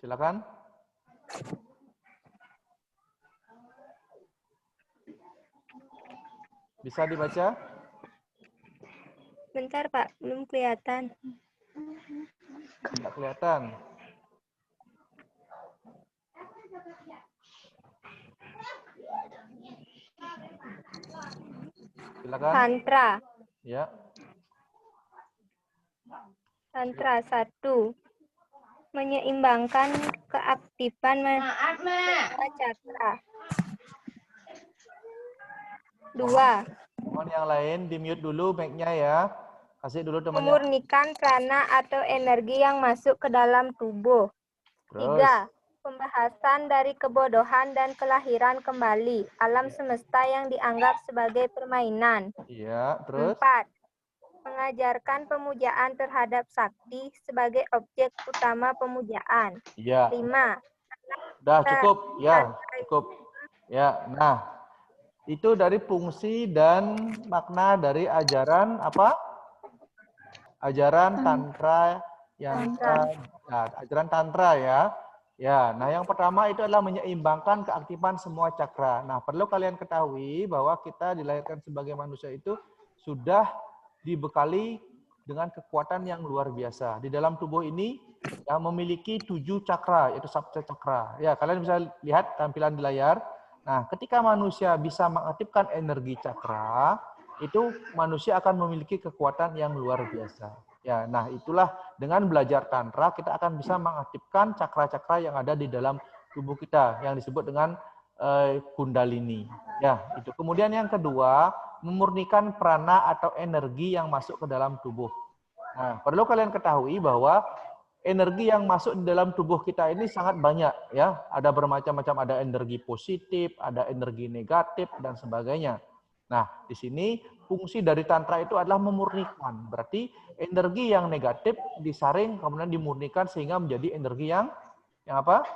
Silakan. Bisa dibaca? Bentar Pak, belum kelihatan. Tidak kelihatan. Silakan. Tantra. Ya. Tantra 1. Menyeimbangkan keaktifan cakra. 2. Mohon yang lain di-mute dulu mic-nya ya. Kasih dulu temannya. Memurnikan prana atau energi yang masuk ke dalam tubuh. 3. Pembahasan dari kebodohan dan kelahiran kembali, alam semesta yang dianggap sebagai permainan. Iya, terus? 4. Mengajarkan pemujaan terhadap sakti sebagai objek utama pemujaan. Iya. 5. Udah cukup, ya, cukup. Ya, nah, itu dari fungsi dan makna dari ajaran apa? Ajaran tantra yang ajaran tantra ya. Ya, nah yang pertama itu adalah menyeimbangkan keaktifan semua cakra. Nah, perlu kalian ketahui bahwa kita dilahirkan sebagai manusia itu sudah dibekali dengan kekuatan yang luar biasa. Di dalam tubuh ini yang memiliki 7 cakra, yaitu sabda cakra. Ya, kalian bisa lihat tampilan di layar. Nah, ketika manusia bisa mengaktifkan energi cakra, itu manusia akan memiliki kekuatan yang luar biasa. Ya, nah itulah dengan belajar tantra kita akan bisa mengaktifkan cakra-cakra yang ada di dalam tubuh kita yang disebut dengan kundalini. Ya, itu. Kemudian yang kedua, memurnikan prana atau energi yang masuk ke dalam tubuh. Nah, perlu kalian ketahui bahwa energi yang masuk di dalam tubuh kita ini sangat banyak ya. Ada bermacam-macam, ada energi positif, ada energi negatif dan sebagainya. Nah, di sini fungsi dari tantra itu adalah memurnikan. Berarti energi yang negatif disaring kemudian dimurnikan sehingga menjadi energi yang apa?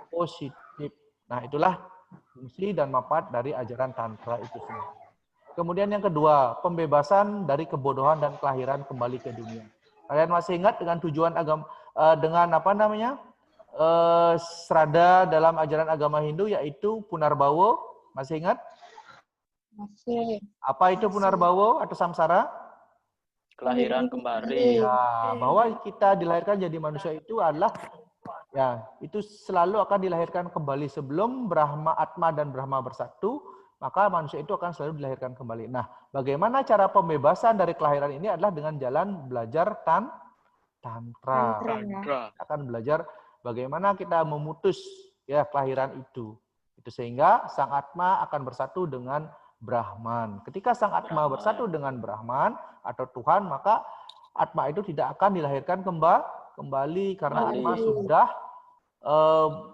Positif. Nah, itulah fungsi dan manfaat dari ajaran tantra itu sendiri. Kemudian yang kedua, pembebasan dari kebodohan dan kelahiran kembali ke dunia. Kalian masih ingat dengan tujuan agama dengan apa namanya? Srada dalam ajaran agama Hindu yaitu Punarbawa. Masih ingat? Masih. Apa itu Punarbawa atau samsara? Kelahiran kembali. Ya, bahwa kita dilahirkan jadi manusia itu adalah ya, itu selalu akan dilahirkan kembali sebelum Brahma Atma dan Brahma bersatu, maka manusia itu akan selalu dilahirkan kembali. Nah, bagaimana cara pembebasan dari kelahiran ini adalah dengan jalan belajar tantra. Akan belajar bagaimana kita memutus ya kelahiran itu. Itu sehingga sang Atma akan bersatu dengan Brahman. Ketika sang Atma bersatu dengan Brahman atau Tuhan, maka Atma itu tidak akan dilahirkan kembali karena Atma sudah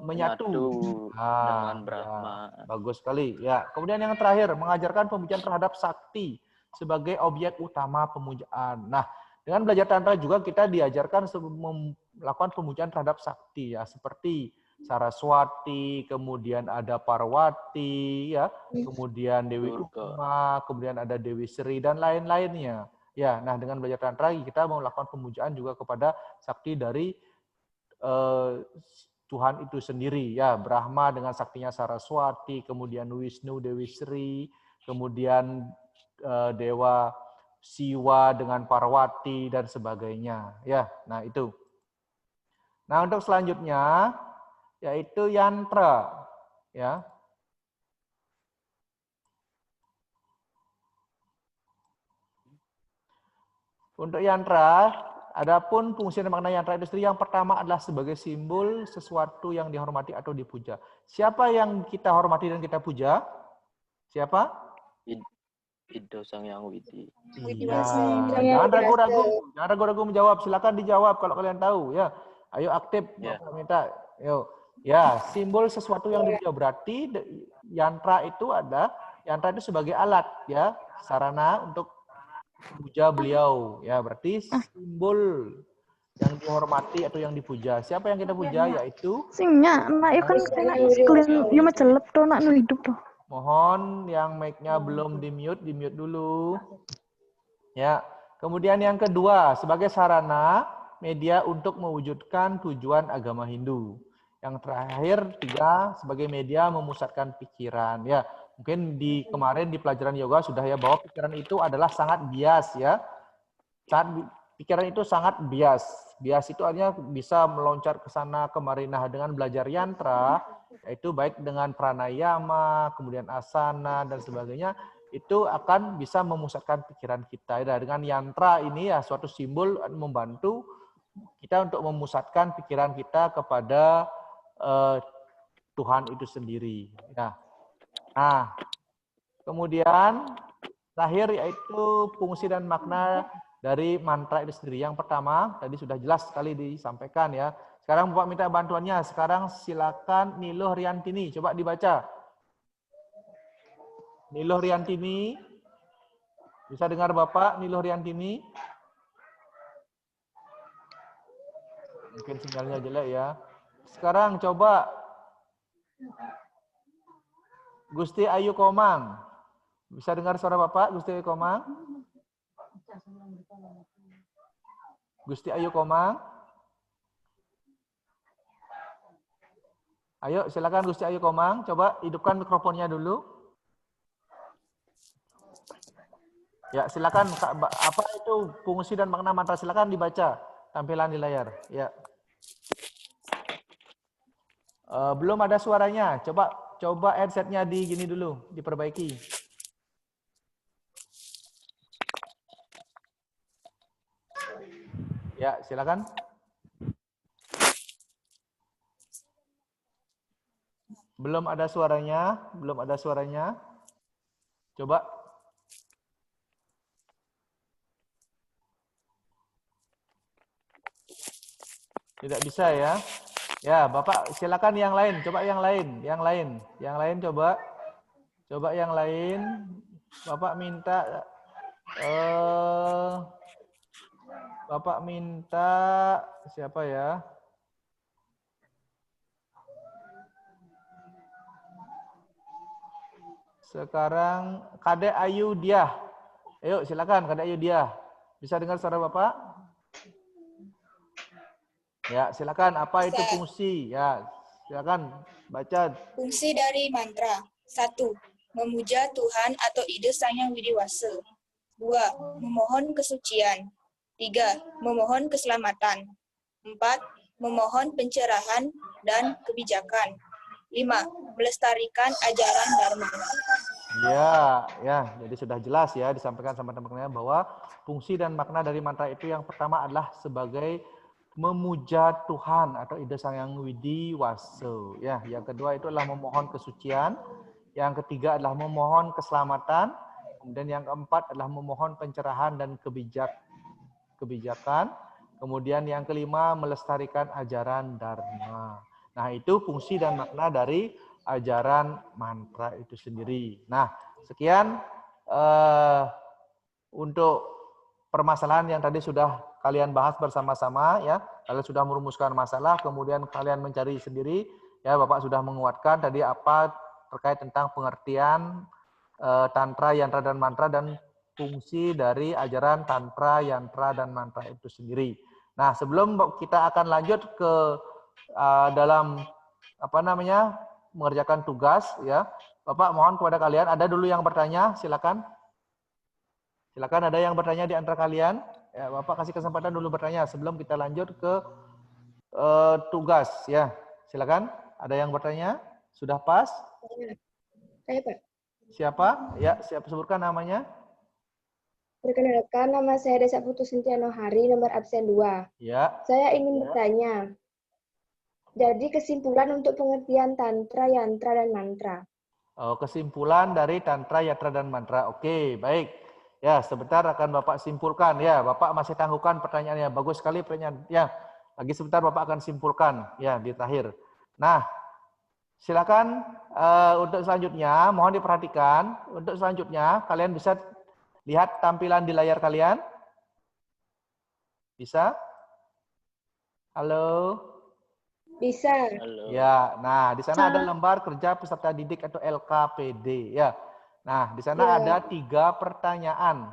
menyatu dengan Brahma. Ya, bagus sekali. Ya, kemudian yang terakhir, mengajarkan pemujaan terhadap sakti sebagai objek utama pemujaan. Nah, dengan belajar tantra juga kita diajarkan melakukan pemujaan terhadap sakti ya, seperti Saraswati, kemudian ada Parwati, ya, kemudian Dewi Ukma, kemudian ada Dewi Sri dan lain-lainnya. Ya, nah dengan belajar tantra kita melakukan pemujaan juga kepada sakti dari Tuhan itu sendiri, ya, Brahma dengan saktinya Saraswati, kemudian Wisnu, Dewi Sri, kemudian Dewa Siwa dengan Parwati dan sebagainya. Ya, nah itu. Nah untuk selanjutnya yaitu yantra, ya. Untuk yantra, adapun fungsi dan makna yantra itu sendiri yang pertama adalah sebagai simbol sesuatu yang dihormati atau dipuja. Siapa yang kita hormati dan kita puja? Siapa? Ido Sang Yang Widi. Iya. Jangan ragu-ragu, jangan ragu-ragu menjawab. Silakan dijawab kalau kalian tahu ya. Ayo aktif, Bapak minta. Yuk. Ya, simbol sesuatu yang dipuja berarti yantra itu sebagai alat ya, sarana untuk puja beliau ya, berarti simbol yang dihormati atau yang dipuja. Siapa yang kita puja yaitu Singnya, nak kan kena iklan, yo macelep tuh nak hidup tuh. Mohon yang mic-nya belum di-mute dulu. Ya. Kemudian yang kedua, sebagai sarana media untuk mewujudkan tujuan agama Hindu. Yang terakhir, tiga, sebagai media memusatkan pikiran. Ya, mungkin kemarin di pelajaran yoga sudah ya bahwa pikiran itu adalah sangat bias ya. Pikiran itu sangat bias. Bias itu artinya bisa meloncat ke sana kemari. Nah, dengan belajar yantra, yaitu baik dengan pranayama, kemudian asana dan sebagainya, itu akan bisa memusatkan pikiran kita. Nah, dengan yantra ini ya suatu simbol membantu kita untuk memusatkan pikiran kita kepada Tuhan itu sendiri. Nah, kemudian terakhir yaitu fungsi dan makna dari mantra itu sendiri. Yang pertama tadi sudah jelas sekali disampaikan ya. Sekarang Bapak minta bantuannya. Sekarang silakan Niluh Riantini, coba dibaca. Niluh Riantini, bisa dengar Bapak Niluh Riantini? Mungkin sinyalnya jelek ya. Sekarang coba Gusti Ayu Komang. Bisa dengar suara Bapak, Gusti Ayu Komang? Gusti Ayu Komang. Ayo silakan Gusti Ayu Komang, coba hidupkan mikrofonnya dulu. Ya, silakan apa itu fungsi dan makna mantra, silakan dibaca tampilan di layar. Ya. Belum ada suaranya. Coba headsetnya di gini dulu, diperbaiki. Ya, silakan. Belum ada suaranya, Coba. Tidak bisa ya. Ya, Bapak silakan yang lain, coba yang lain coba. Coba yang lain. Bapak minta siapa ya? Sekarang Kadek Ayu Diah. Ayo silakan Kadek Ayu Diah. Bisa dengar suara Bapak? Ya, silakan. Apa itu fungsi? Ya, silakan baca. Fungsi dari mantra. 1. Memuja Tuhan atau ide Sang Yang Widiwasa. 2. Memohon kesucian. 3. Memohon keselamatan. 4. Memohon pencerahan dan kebijakan. 5. Melestarikan ajaran Dharma. Ya, jadi sudah jelas ya disampaikan sama teman-temannya bahwa fungsi dan makna dari mantra itu yang pertama adalah sebagai memuja Tuhan atau ide Sang Yang Widiwasa. Ya, yang kedua itu adalah memohon kesucian. Yang ketiga adalah memohon keselamatan. Kemudian yang keempat adalah memohon pencerahan dan kebijakan. Kemudian yang kelima melestarikan ajaran Dharma. Nah, itu fungsi dan makna dari ajaran mantra itu sendiri. Nah, sekian untuk permasalahan yang tadi sudah kalian bahas bersama-sama ya. Kalian sudah merumuskan masalah, kemudian kalian mencari sendiri ya. Bapak sudah menguatkan tadi apa terkait tentang pengertian tantra, yantra dan mantra dan fungsi dari ajaran tantra, yantra dan mantra itu sendiri. Nah, sebelum kita akan lanjut ke dalam mengerjakan tugas ya. Bapak mohon kepada kalian, ada dulu yang bertanya, silakan. Silakan, ada yang bertanya di antara kalian. Ya, Bapak kasih kesempatan dulu bertanya sebelum kita lanjut ke tugas ya. Silakan, ada yang bertanya? Sudah pas? Saya, Pak. Siapa? Ya, siapa, sebutkan namanya. Perkenalkan, nama saya Desa Putu Sintiano Hari, nomor absen 2. Ya. Saya ingin bertanya. Jadi kesimpulan untuk pengertian tantra, yantra, dan mantra. Kesimpulan dari Tantra, Yatra, dan Mantra. Oke, baik. Ya, sebentar akan Bapak simpulkan. Ya, Bapak masih tangguhkan pertanyaannya. Bagus sekali pertanyaan. Ya, lagi sebentar Bapak akan simpulkan. Ya, di terakhir. Nah, silakan untuk selanjutnya, mohon diperhatikan. Untuk selanjutnya, kalian bisa lihat tampilan di layar kalian. Bisa? Halo? Bisa. Ya, nah di sana ada lembar kerja peserta didik atau LKPD ya. Nah, di sana ada 3 pertanyaan.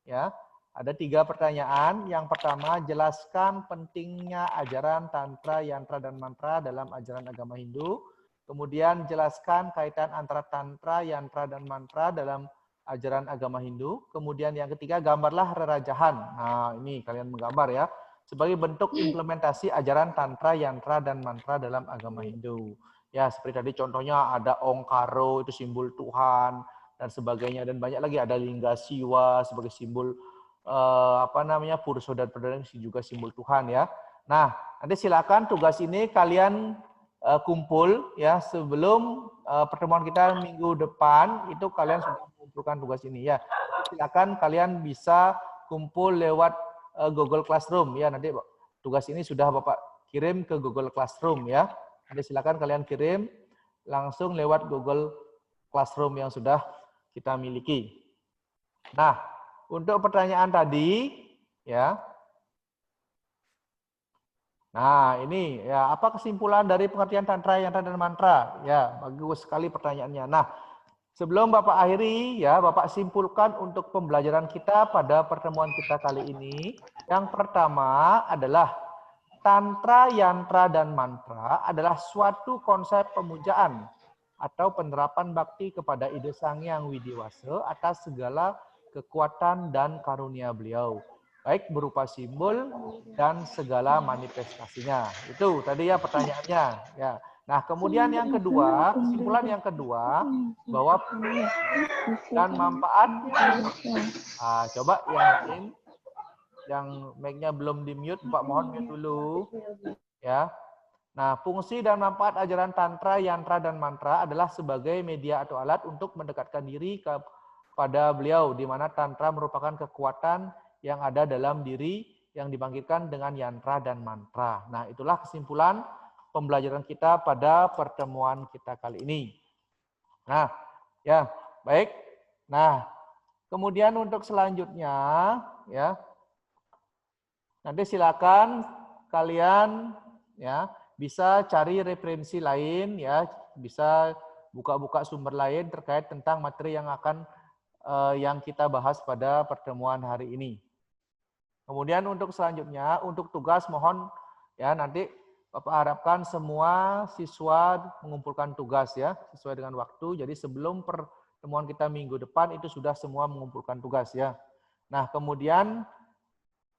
Ya, ada 3 pertanyaan. Yang pertama, jelaskan pentingnya ajaran Tantra, Yantra, dan Mantra dalam ajaran agama Hindu. Kemudian jelaskan kaitan antara Tantra, Yantra, dan Mantra dalam ajaran agama Hindu. Kemudian yang ketiga, gambarlah rerajahan. Nah, ini kalian menggambar ya. Sebagai bentuk implementasi ajaran Tantra, Yantra, dan Mantra dalam agama Hindu. Ya, seperti tadi contohnya ada Ongkaro, itu simbol Tuhan, dan sebagainya. Dan banyak lagi, ada Lingga Siwa sebagai simbol Purso dan Perdana juga simbol Tuhan ya. Nah, nanti silakan tugas ini kalian kumpul ya sebelum pertemuan kita minggu depan, itu kalian sudah mengumpulkan tugas ini ya. Silakan kalian bisa kumpul lewat Google Classroom ya, nanti tugas ini sudah Bapak kirim ke Google Classroom ya. Nanti silakan kalian kirim langsung lewat Google Classroom yang sudah kita miliki. Nah, untuk pertanyaan tadi ya. Nah, ini ya, apa kesimpulan dari pengertian Tantra, Yantra, dan Mantra? Ya, bagus sekali pertanyaannya. Nah, sebelum Bapak akhiri, ya Bapak simpulkan untuk pembelajaran kita pada pertemuan kita kali ini. Yang pertama adalah Tantra, Yantra, dan Mantra adalah suatu konsep pemujaan atau penerapan bakti kepada Ide Sang Hyang Widiwasa atas segala kekuatan dan karunia beliau, baik berupa simbol dan segala manifestasinya. Itu tadi ya pertanyaannya. Ya. Nah, kemudian yang kedua, kesimpulan yang kedua, bahwa dan manfaat. Coba yang lain, yang mic-nya belum di-mute, Pak mohon mute dulu. Ya. Nah, fungsi dan manfaat ajaran Tantra, Yantra, dan Mantra adalah sebagai media atau alat untuk mendekatkan diri kepada beliau, di mana Tantra merupakan kekuatan yang ada dalam diri yang dibangkitkan dengan Yantra dan Mantra. Nah, itulah kesimpulan pembelajaran kita pada pertemuan kita kali ini. Nah, ya, baik. Nah, kemudian untuk selanjutnya, ya, nanti silakan kalian, ya, bisa cari referensi lain, ya, bisa buka-buka sumber lain terkait tentang materi yang akan yang kita bahas pada pertemuan hari ini. Kemudian untuk selanjutnya, untuk tugas mohon ya nanti Bapak harapkan semua siswa mengumpulkan tugas ya, sesuai dengan waktu. Jadi sebelum pertemuan kita minggu depan itu sudah semua mengumpulkan tugas ya. Nah, kemudian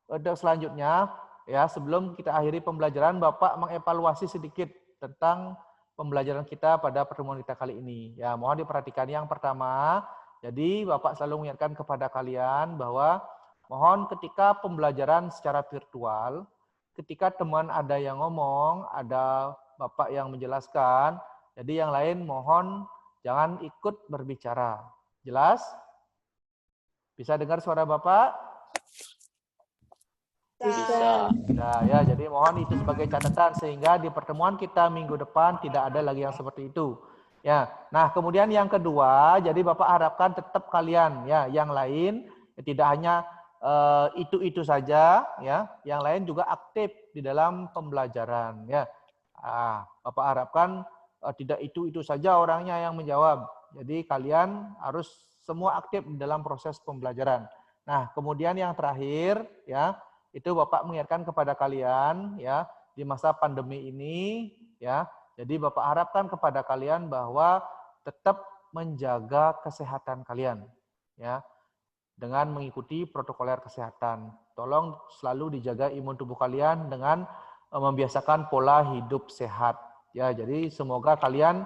untuk selanjutnya ya, sebelum kita akhiri pembelajaran, Bapak mengevaluasi sedikit tentang pembelajaran kita pada pertemuan kita kali ini. Ya, mohon diperhatikan yang pertama. Jadi Bapak selalu mengingatkan kepada kalian bahwa mohon ketika pembelajaran secara virtual, ketika teman ada yang ngomong, ada Bapak yang menjelaskan, jadi yang lain mohon jangan ikut berbicara. Jelas? Bisa dengar suara Bapak? Bisa. Nah, ya, jadi mohon itu sebagai catatan sehingga di pertemuan kita minggu depan tidak ada lagi yang seperti itu. Ya. Nah, kemudian yang kedua, jadi Bapak harapkan tetap kalian ya, yang lain tidak hanya itu saja ya, yang lain juga aktif di dalam pembelajaran ya. Bapak harapkan tidak itu saja orangnya yang menjawab. Jadi kalian harus semua aktif di dalam proses pembelajaran. Nah, kemudian yang terakhir ya, itu Bapak mengingatkan kepada kalian ya, di masa pandemi ini ya. Jadi Bapak harapkan kepada kalian bahwa tetap menjaga kesehatan kalian ya, dengan mengikuti protokoler kesehatan. Tolong selalu dijaga imun tubuh kalian dengan membiasakan pola hidup sehat. Ya, jadi semoga kalian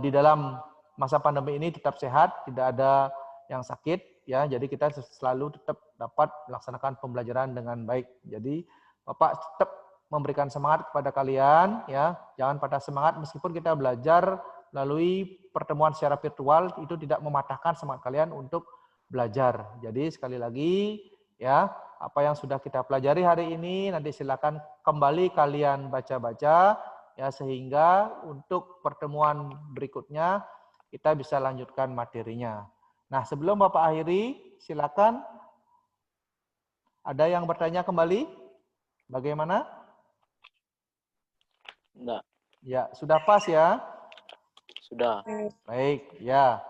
di dalam masa pandemi ini tetap sehat, tidak ada yang sakit. Ya, jadi kita selalu tetap dapat melaksanakan pembelajaran dengan baik. Jadi Bapak tetap memberikan semangat kepada kalian. Ya, jangan patah semangat meskipun kita belajar melalui pertemuan secara virtual itu tidak mematahkan semangat kalian untuk belajar. Jadi sekali lagi ya, apa yang sudah kita pelajari hari ini nanti silakan kembali kalian baca-baca ya, sehingga untuk pertemuan berikutnya kita bisa lanjutkan materinya. Nah, sebelum Bapak akhiri, silakan ada yang bertanya kembali? Bagaimana? Enggak. Ya, sudah pas ya? Sudah. Baik, ya.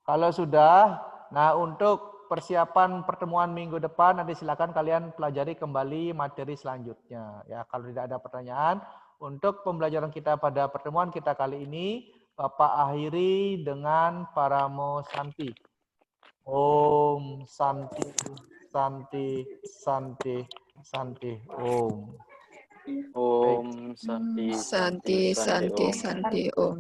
Kalau sudah, nah untuk persiapan pertemuan minggu depan nanti silakan kalian pelajari kembali materi selanjutnya. Ya, kalau tidak ada pertanyaan, untuk pembelajaran kita pada pertemuan kita kali ini, Bapak akhiri dengan Paramo Santi. Om Santi, Santi, Santi, Santi, Om. Om Santi, Santi, Santi, Om. Santi, Om.